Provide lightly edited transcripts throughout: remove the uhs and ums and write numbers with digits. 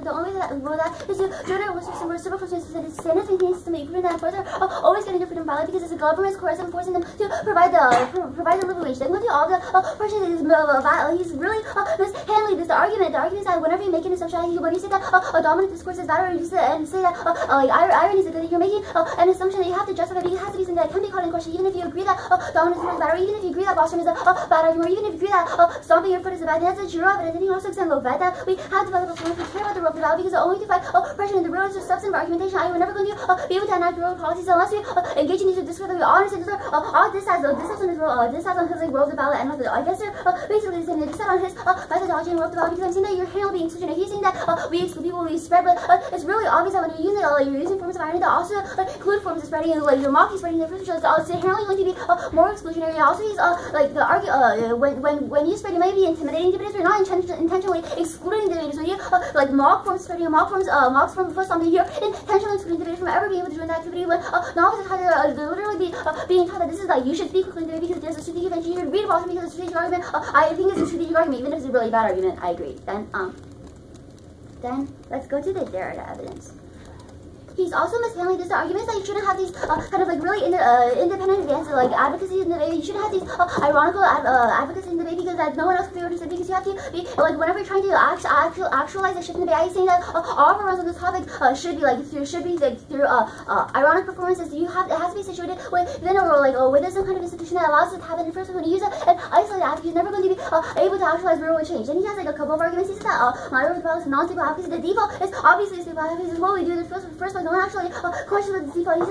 The only way that we will that is to join a reciprocal standards maintaining system that you prevent that further always getting their freedom violated because it's the government's coercive forcing them to provide the living wage. Then we'll do all the portion of he's really mishandling this. The argument is that whenever you make an assumption, when you say that a dominant discourse is bad, or you say that like irony is good, you're making an assumption that you have to justify, because it has to be something that can be called in question, even if you agree that dominant discourse is bad, or even if you agree that Boston is a bad argument, or even if you agree that stomping your foot is a bad thing. That's a zero evidence. And you also extend low vet that we have developed a form to care about the role of the value, because the only way to fight oppression in the real is through substantive argumentation. I am never going to be able to enact real policies unless we engage in these discourse that we all understand. All this has on his role, this has on his like role of the ballot, and I guess they're basically saying this on his methodology and role of the ballot, because I'm saying that you're handling exclusionary. He's saying that we exclude people, we spread, but it's really obvious that when you're using you're using forms of irony that also include forms of spreading, and like you're mocking spreading the first, it's inherently going to be more exclusionary. Also, he's like the when you spread, you may be intimidating debaters, but you're not intentionally excluding debaters. When you like mock forms spreading, mocks from first something, you're intentionally excluding debaters from ever being able to join the activity. When novices are literally being taught that this is like you should speak quickly in debate because there's a strategic advantage. You should read about it because it's a strategic argument. I think it's a strategic argument, even if it's a really bad argument. I agree. Then let's go to the Derrida evidence. He's also mishandling this argument that you shouldn't have these kind of like really independent advances like advocacy in the debate. You shouldn't have these ironical advocacy in the debate because that no one else can be able to say, because you have to be like whenever you're trying to actualize a shift in the debate. I'm saying that all of our runs on this topic should be through ironic performances. It has to be situated within a role, like within some kind of institution that allows it to happen. First, when you use it and isolate advocacy, you're never going to be able to actualize real world change. And he has like a couple of arguments. He says that my role is balance non-stable advocacy. The default is obviously stable advocacy. This is what we do. The first no one actually questions the default.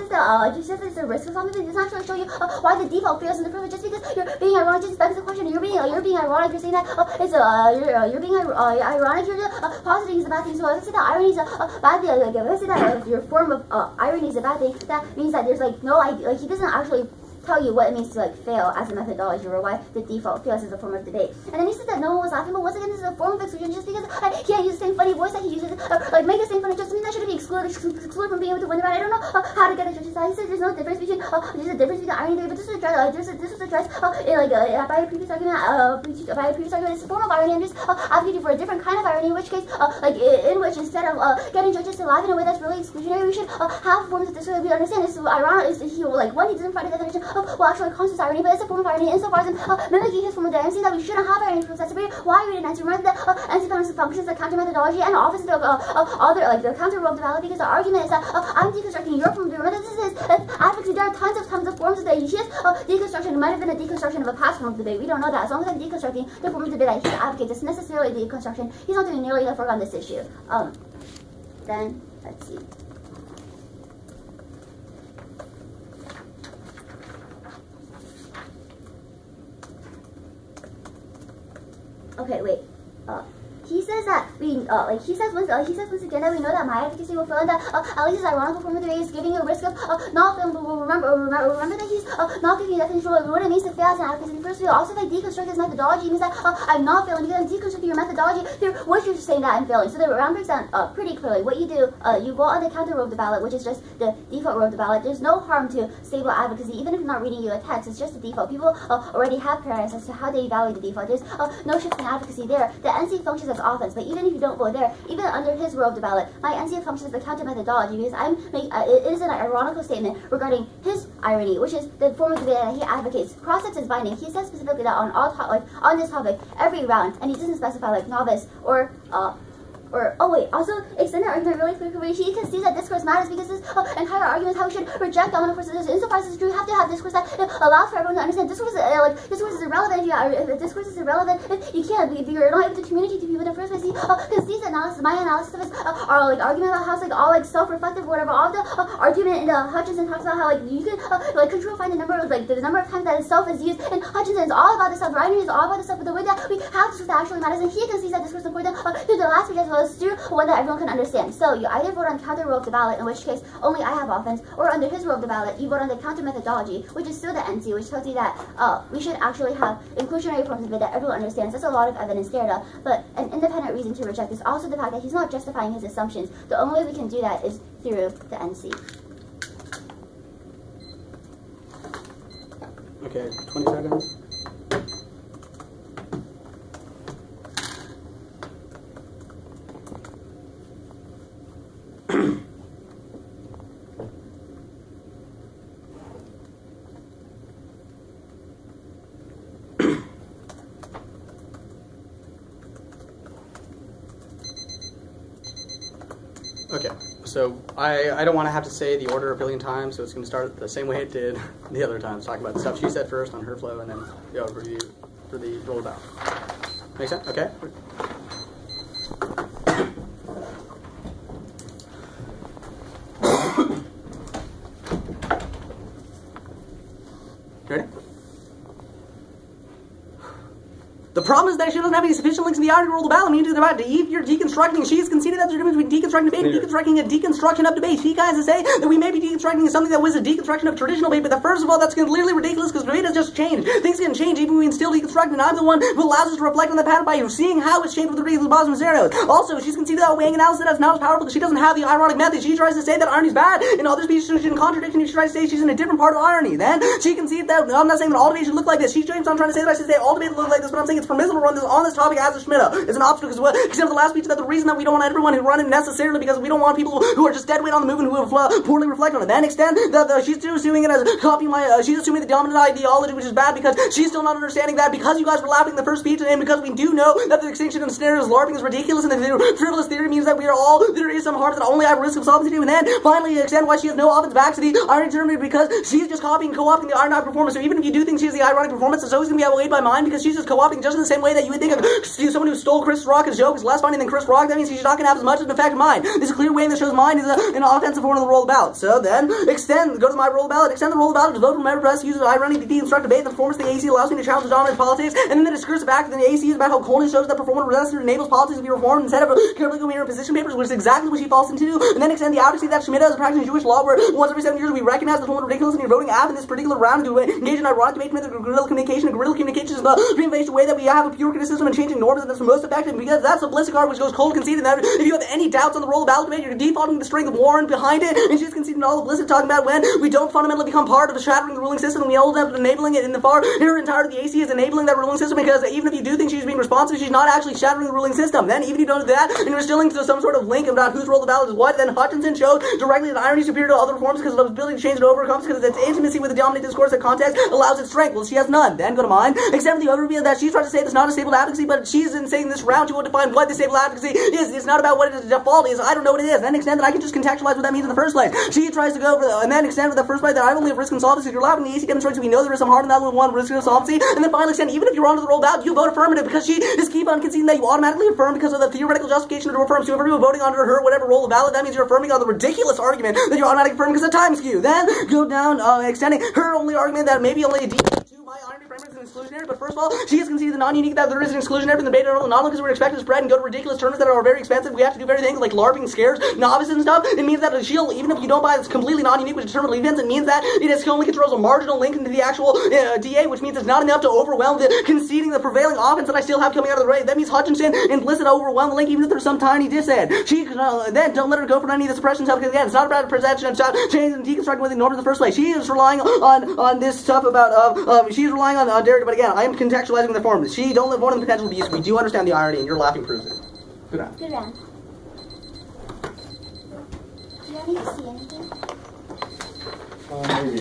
He says that it's a risk of something, but it doesn't actually show you why the default fails in the first place. Just because you're being ironic just begs the question. You're being ironic. You're saying that you're being ironic. You're just positing is a bad thing. So let's say that irony is a bad thing. Like let's say that if your form of irony is a bad thing, that means that there's like no idea. Like he doesn't actually tell you what it means to like fail as a methodology, or why the default fails as a form of debate. And then he said that no one was laughing, but once again this is a form of exclusion. Just because he can't use the same funny voice that he uses, like make the same funny just means that should be excluded from being able to win the debate. I don't know how to get the judge's side. He says there's no difference between there's a difference between irony and debate, but this was addressed by a previous argument. It's a form of irony. I'm just advocating for a different kind of irony, in which case in which instead of getting judges to laugh in a way that's really exclusionary, we should have forms of this way we understand. This is ironic. He like when he doesn't find a definition well, actually, conscious irony, but it's a form of irony insofar as mimicking his form of I'm saying that we shouldn't have irony from that's why we didn't answer. Remember that NC functions the counter methodology and opposite of other like the counter role of the valid, because the argument is that I'm deconstructing your form of remember this is advocacy. There are tons of forms of debate. His deconstruction might have been a deconstruction of a past form of debate. We don't know that. As long as I'm deconstructing the form of debate that he advocates, it's necessarily deconstruction. He's not doing nearly enough work on this issue. Then let's see. Okay, wait. He says that he says once again that we know that my advocacy will fail, and that at least his ironical form of debate is giving a risk of not failing. But remember that he's not giving a definition of what it means to fail as an advocacy. First, we also deconstruct his methodology. It means that I'm not failing because I'm deconstructing your methodology through what you're saying that I'm failing. So the round breaks down pretty clearly. What you do, you go on the counter row of the ballot, which is just the default row of the ballot. There's no harm to stable advocacy, even if I'm not reading you a text. It's just the default. People already have parameters as to how they evaluate the default. There's no shift in advocacy there. The NC functions as offense, but even if you don't go there, even under his row of the ballot, my NC functions as the counter methodology, because it is an ironical statement regarding his irony, which is the form of debate that he advocates. Cross-sex is binding. He says specifically that on on this topic, every round, and he doesn't specify like novice or also extended argument really quickly. He concedes that discourse matters because this entire argument is how we should reject dominant forces. Insofar as it's true, you have to have discourse that allows for everyone to understand. Discourse is irrelevant. If discourse is irrelevant, if you can't, if you're not able to communicate to people in the first place. He concedes analysis. My analysis of his argument about how it's all self-reflective or whatever. All the argument in Hutchinson talks about how you can find the number of the number of times that self is used. And Hutchinson is all about the self. Irony is all about the self. But the way that we have discourse that actually matters, and he concedes that discourse is important through the last page as well. Through one that everyone can understand. So you either vote on counter row of the ballot, in which case only I have offense, or under his row of the ballot, you vote on the counter methodology, which is still the NC, which tells you that we should actually have inclusionary forms of it that everyone understands. That's a lot of evidence there, but an independent reason to reject is also the fact that he's not justifying his assumptions. The only way we can do that is through the NC. Okay, 20 seconds. Okay, so I don't want to have to say the order a billion times, so it's going to start the same way it did the other times, talking about the stuff she said first on her flow, and then go over to you for the roll about. Make sense? Okay. Ready? The problem is that she doesn't have any sufficient links in the irony roll about. I mean, about Eve, you're deconstructing. She's conceded that there's a difference between deconstructing debate and deconstructing a deconstruction of debate. She kind of say that we may be deconstructing something that was a deconstruction of traditional debate, but that first of all, that's clearly ridiculous because debate has just changed. Things can change even when we can still deconstruct, and I'm the one who allows us to reflect on the pattern by seeing how it's changed with the ridiculous bottom scenarios. Also, she's conceded that weighing analysis that's not as powerful because she doesn't have the ironic method. She tries to say that irony's bad, and other species in contradiction. She tries to say she's in a different part of irony. Then she conceded that I'm not saying that all debate should look like this. She claims I'm trying to say that I should say all debate look like this, but I'm saying it's permissible to run this on this topic as a Schmidt. It's an obstacle because what? Except for the last speech that the reason that we don't want everyone who run it necessarily because we don't want people who are just dead weight on the movement who will poorly reflect on it. Then extend that she's assuming it as copying my. She's assuming the dominant ideology, which is bad because she's still not understanding that because you guys were laughing in the first speech and because we do know that the extinction and scenario is LARPing is ridiculous and the frivolous theory means that we are all there is some harms that only have risk of solvency to. And then finally extend why she has no offense back to the irony terminator because she's just copying, co-opting the ironic performance. So even if you do think she has the ironic performance, it's always going to be outweighed by mine because she's just co-opting just in the same way that you would think of someone who stole Chris Rock's joke is less funny than Chris Rock. That means she's not going to have as much of an effect as mine. There's a clear way that shows mine is an offensive one of the roll about. So then go to my roll about, extend the roll about to vote for member press, use of irony to deconstruct debate. The performance of the AC allows me to challenge the dominant politics, and then the discursive act of the AC is about how Conan shows that performance resistance enables politics to be reformed instead of carefully going in position papers, which is exactly what she falls into. And then extend the advocacy that Schmidt is practicing Jewish law, where once every 7 years we recognize the form of ridiculous and you're voting app in this particular round to engage in ironic debate with guerrilla communication. And guerrilla communication is the pre-invasion way that we have a pure criticism and changing norms, and that's the most effective because that's the ballistic art which goes cold conceded that if you have any doubts on the roll of ballot debate, you're defaulting the strength of Warren behind it, and she's conceding all the ballistic talking about when we don't fundamentally become part of shattering the ruling system, and we all end up enabling it in the far her entire the AC is enabling that ruling system because even if you do think she's being responsive, she's not actually shattering the ruling system. Then even if you don't do that, and you're still linked to some sort of link about whose roll of ballot is what, then Hutchinson showed directly that irony is superior to other forms because of its ability to change and overcome because its intimacy with the dominant discourse that context allows its strength. Well, she has none. Then go to mine. Except for the overview that she's trying to say that's not a stable advocacy, but she's in saying this round she will define what disabled advocacy is. It's not about what it is, default is. I don't know what it is. Then extend that I can just contextualize what that means in the first place. She tries to go over and then extend with the first place that I only have risk and solvency. You're laughing. The AC demonstrates we know there is some harm in that one risk and solvency. And then finally extend even if you're onto the roll out, you vote affirmative because she just keep on conceding that you automatically affirm because of the theoretical justification to affirm. So if you're voting under her whatever roll of ballot, that means you're affirming on the ridiculous argument that you're automatically affirming because of time skew. Then go down extending her only argument that maybe only a D my irony framework is exclusionary, but first of all, she has conceded the non-unique that there is an exclusionary from the beta not only because we're expected to spread and go to ridiculous tournaments that are very expensive. We have to do very things like LARPing scares, novices and stuff. It means that she'll, even if you don't buy this completely non-unique which determined events, it means that it only controls a marginal link into the actual DA, which means it's not enough to overwhelm the conceding the prevailing offense that I still have coming out of the race. That means Hutchinson implicit overwhelm the link even if there's some tiny dissent. She then don't let her go for any of the suppression stuff because again, it's not about perception of stuff changing and deconstructing with the norms in the first place. She is relying on this stuff about she's relying on Derek, but again, I am contextualizing the form. She don't live one in the potential abuse. We do understand the irony, and your laughing proves it. Good round. Good round. Do I need to see anything? Maybe.